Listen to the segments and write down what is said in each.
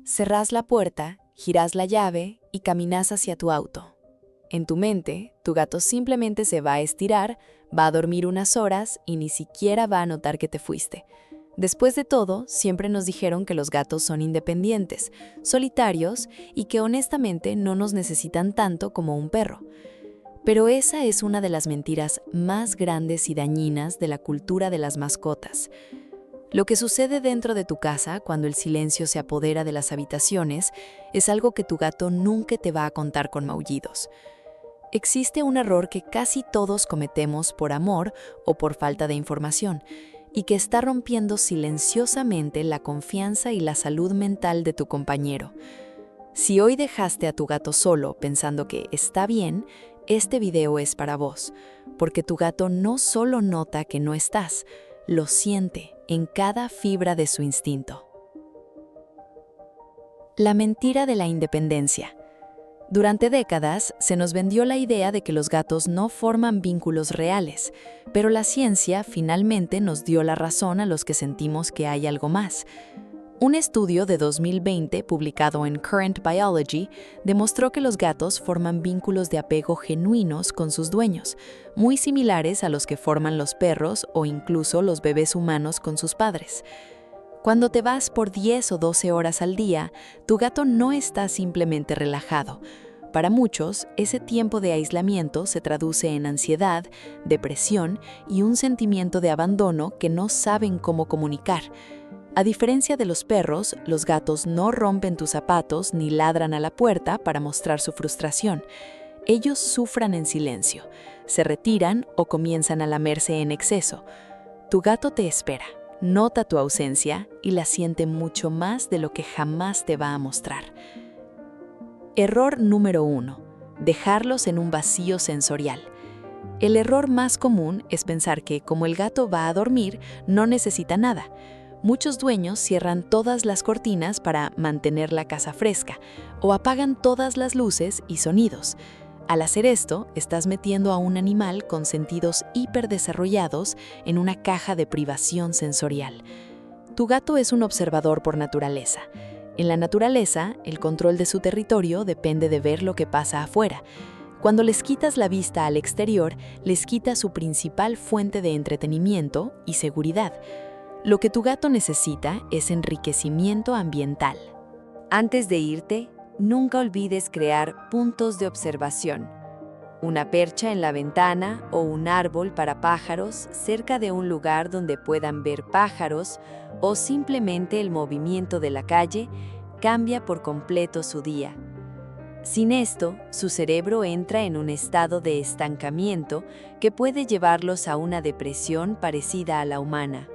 Cerrás la puerta, girás la llave y caminas hacia tu auto. En tu mente, tu gato simplemente se va a estirar, va a dormir unas horas y ni siquiera va a notar que te fuiste. Después de todo, siempre nos dijeron que los gatos son independientes, solitarios y que honestamente no nos necesitan tanto como un perro. Pero esa es una de las mentiras más grandes y dañinas de la cultura de las mascotas. Lo que sucede dentro de tu casa cuando el silencio se apodera de las habitaciones es algo que tu gato nunca te va a contar con maullidos. Existe un error que casi todos cometemos por amor o por falta de información, y que está rompiendo silenciosamente la confianza y la salud mental de tu compañero. Si hoy dejaste a tu gato solo pensando que está bien, este video es para vos, porque tu gato no solo nota que no estás, lo siente en cada fibra de su instinto. La mentira de la independencia. Durante décadas se nos vendió la idea de que los gatos no forman vínculos reales, pero la ciencia finalmente nos dio la razón a los que sentimos que hay algo más. Un estudio de 2020 publicado en Current Biology demostró que los gatos forman vínculos de apego genuinos con sus dueños, muy similares a los que forman los perros o incluso los bebés humanos con sus padres. Cuando te vas por 10 o 12 horas al día, tu gato no está simplemente relajado. Para muchos, ese tiempo de aislamiento se traduce en ansiedad, depresión y un sentimiento de abandono que no saben cómo comunicar. A diferencia de los perros, los gatos no rompen tus zapatos ni ladran a la puerta para mostrar su frustración. Ellos sufren en silencio, se retiran o comienzan a lamerse en exceso. Tu gato te espera. Nota tu ausencia y la siente mucho más de lo que jamás te va a mostrar. Error número 1. Dejarlos en un vacío sensorial. El error más común es pensar que, como el gato va a dormir, no necesita nada. Muchos dueños cierran todas las cortinas para mantener la casa fresca o apagan todas las luces y sonidos. Al hacer esto, estás metiendo a un animal con sentidos hiperdesarrollados en una caja de privación sensorial. Tu gato es un observador por naturaleza. En la naturaleza, el control de su territorio depende de ver lo que pasa afuera. Cuando les quitas la vista al exterior, les quitas su principal fuente de entretenimiento y seguridad. Lo que tu gato necesita es enriquecimiento ambiental. Antes de irte, nunca olvides crear puntos de observación. Una percha en la ventana o un árbol para pájaros cerca de un lugar donde puedan ver pájaros o simplemente el movimiento de la calle cambia por completo su día. Sin esto, su cerebro entra en un estado de estancamiento que puede llevarlos a una depresión parecida a la humana.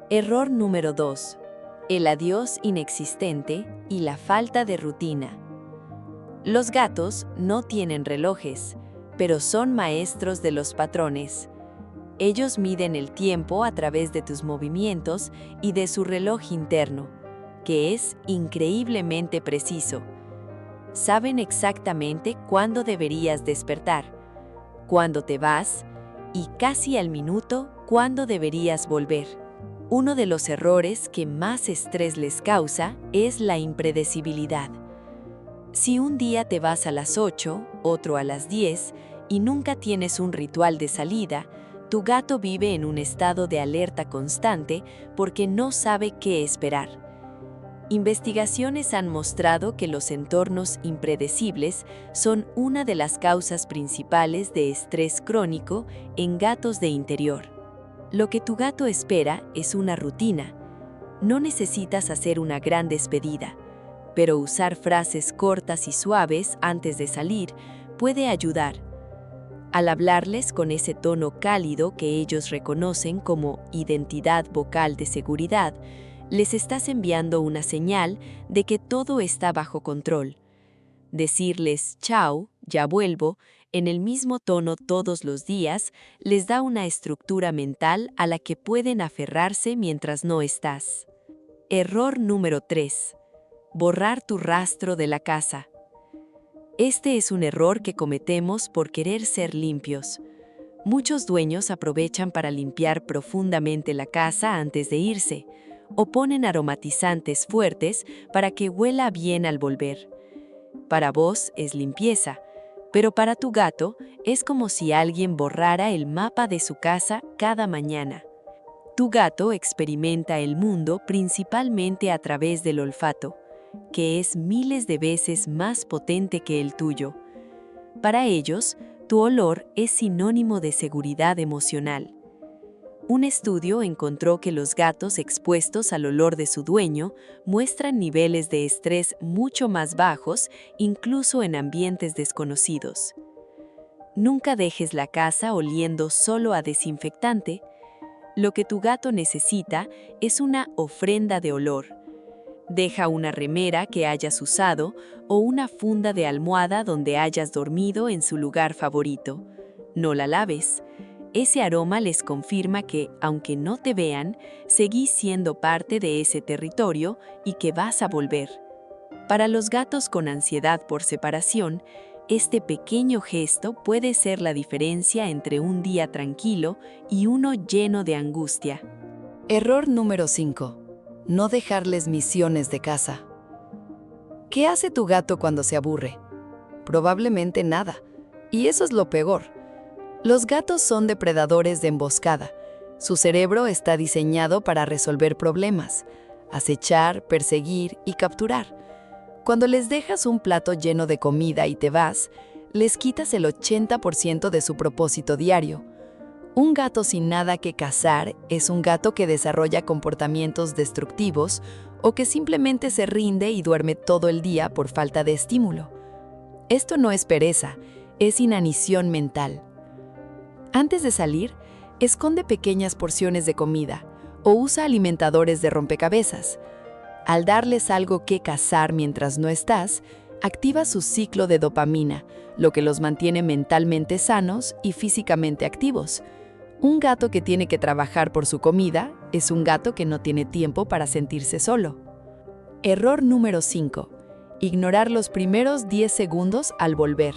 Error número 2. El adiós inexistente y la falta de rutina. Los gatos no tienen relojes, pero son maestros de los patrones. Ellos miden el tiempo a través de tus movimientos y de su reloj interno, que es increíblemente preciso. Saben exactamente cuándo deberías despertar, cuándo te vas y casi al minuto cuándo deberías volver. Uno de los errores que más estrés les causa es la impredecibilidad. Si un día te vas a las 8, otro a las 10 y nunca tienes un ritual de salida, tu gato vive en un estado de alerta constante porque no sabe qué esperar. Investigaciones han mostrado que los entornos impredecibles son una de las causas principales de estrés crónico en gatos de interior. Lo que tu gato espera es una rutina. No necesitas hacer una gran despedida, pero usar frases cortas y suaves antes de salir puede ayudar. Al hablarles con ese tono cálido que ellos reconocen como identidad vocal de seguridad, les estás enviando una señal de que todo está bajo control. Decirles «chao, ya vuelvo» en el mismo tono todos los días les da una estructura mental a la que pueden aferrarse mientras no estás. Error número 3. Borrar tu rastro de la casa. Este es un error que cometemos por querer ser limpios. Muchos dueños aprovechan para limpiar profundamente la casa antes de irse, o ponen aromatizantes fuertes para que huela bien al volver. Para vos es limpieza, pero para tu gato es como si alguien borrara el mapa de su casa cada mañana. Tu gato experimenta el mundo principalmente a través del olfato, que es miles de veces más potente que el tuyo. Para ellos, tu olor es sinónimo de seguridad emocional. Un estudio encontró que los gatos expuestos al olor de su dueño muestran niveles de estrés mucho más bajos, incluso en ambientes desconocidos. Nunca dejes la casa oliendo solo a desinfectante. Lo que tu gato necesita es una ofrenda de olor. Deja una remera que hayas usado o una funda de almohada donde hayas dormido en su lugar favorito. No la laves. Ese aroma les confirma que, aunque no te vean, seguís siendo parte de ese territorio y que vas a volver. Para los gatos con ansiedad por separación, este pequeño gesto puede ser la diferencia entre un día tranquilo y uno lleno de angustia. Error número 5. No dejarles misiones de caza. ¿Qué hace tu gato cuando se aburre? Probablemente nada. Y eso es lo peor. Los gatos son depredadores de emboscada. Su cerebro está diseñado para resolver problemas, acechar, perseguir y capturar. Cuando les dejas un plato lleno de comida y te vas, les quitas el 80% de su propósito diario. Un gato sin nada que cazar es un gato que desarrolla comportamientos destructivos o que simplemente se rinde y duerme todo el día por falta de estímulo. Esto no es pereza, es inanición mental. Antes de salir, esconde pequeñas porciones de comida o usa alimentadores de rompecabezas. Al darles algo que cazar mientras no estás, activa su ciclo de dopamina, lo que los mantiene mentalmente sanos y físicamente activos. Un gato que tiene que trabajar por su comida es un gato que no tiene tiempo para sentirse solo. Error número 5. Ignorar los primeros 10 segundos al volver.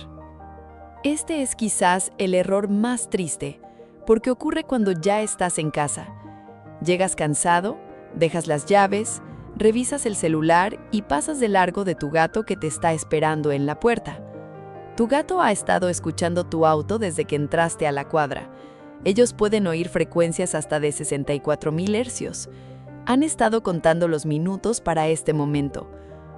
Este es quizás el error más triste, porque ocurre cuando ya estás en casa. Llegas cansado, dejas las llaves, revisas el celular y pasas de largo de tu gato que te está esperando en la puerta. Tu gato ha estado escuchando tu auto desde que entraste a la cuadra. Ellos pueden oír frecuencias hasta de 64,000 hercios. Han estado contando los minutos para este momento.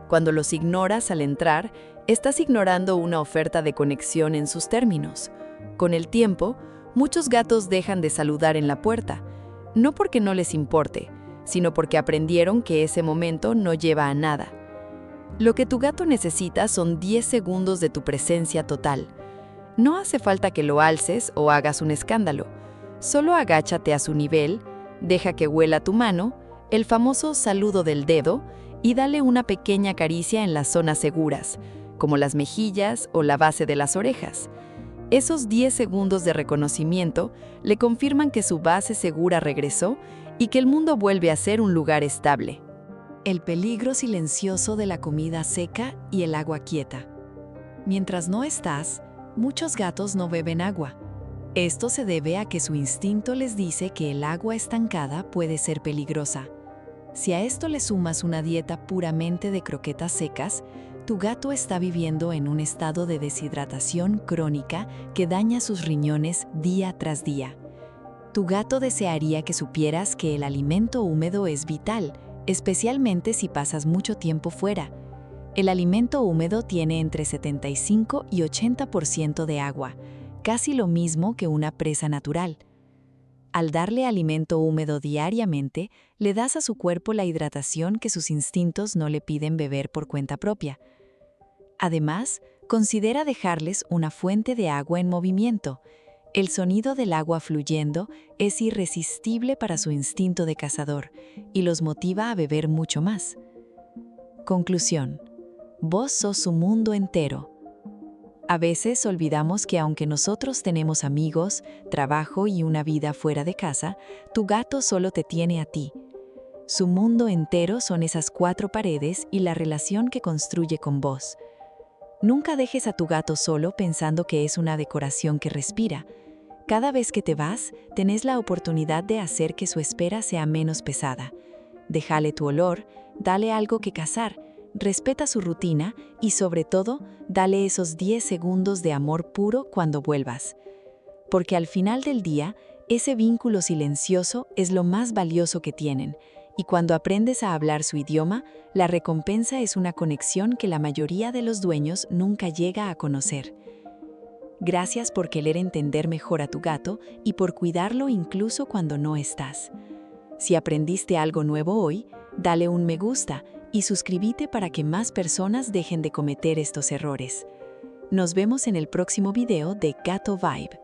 Cuando los ignoras al entrar, estás ignorando una oferta de conexión en sus términos. Con el tiempo, muchos gatos dejan de saludar en la puerta, no porque no les importe, sino porque aprendieron que ese momento no lleva a nada. Lo que tu gato necesita son 10 segundos de tu presencia total. No hace falta que lo alces o hagas un escándalo. Solo agáchate a su nivel, deja que huela tu mano, el famoso saludo del dedo, y dale una pequeña caricia en las zonas seguras, como las mejillas o la base de las orejas. Esos 10 segundos de reconocimiento le confirman que su base segura regresó y que el mundo vuelve a ser un lugar estable. El peligro silencioso de la comida seca y el agua quieta. Mientras no estás, muchos gatos no beben agua. Esto se debe a que su instinto les dice que el agua estancada puede ser peligrosa. Si a esto le sumas una dieta puramente de croquetas secas, tu gato está viviendo en un estado de deshidratación crónica que daña sus riñones día tras día. Tu gato desearía que supieras que el alimento húmedo es vital, especialmente si pasas mucho tiempo fuera. El alimento húmedo tiene entre 75 y 80% de agua, casi lo mismo que una presa natural. Al darle alimento húmedo diariamente, le das a su cuerpo la hidratación que sus instintos no le piden beber por cuenta propia. Además, considera dejarles una fuente de agua en movimiento. El sonido del agua fluyendo es irresistible para su instinto de cazador y los motiva a beber mucho más. Conclusión: vos sos su mundo entero. A veces olvidamos que aunque nosotros tenemos amigos, trabajo y una vida fuera de casa, tu gato solo te tiene a ti. Su mundo entero son esas 4 paredes y la relación que construye con vos. Nunca dejes a tu gato solo pensando que es una decoración que respira. Cada vez que te vas, tenés la oportunidad de hacer que su espera sea menos pesada. Déjale tu olor, dale algo que cazar, respeta su rutina y sobre todo, dale esos 10 segundos de amor puro cuando vuelvas. Porque al final del día, ese vínculo silencioso es lo más valioso que tienen, y cuando aprendes a hablar su idioma, la recompensa es una conexión que la mayoría de los dueños nunca llega a conocer. Gracias por querer entender mejor a tu gato y por cuidarlo incluso cuando no estás. Si aprendiste algo nuevo hoy, dale un me gusta y suscríbete para que más personas dejen de cometer estos errores. Nos vemos en el próximo video de Gato Vibe.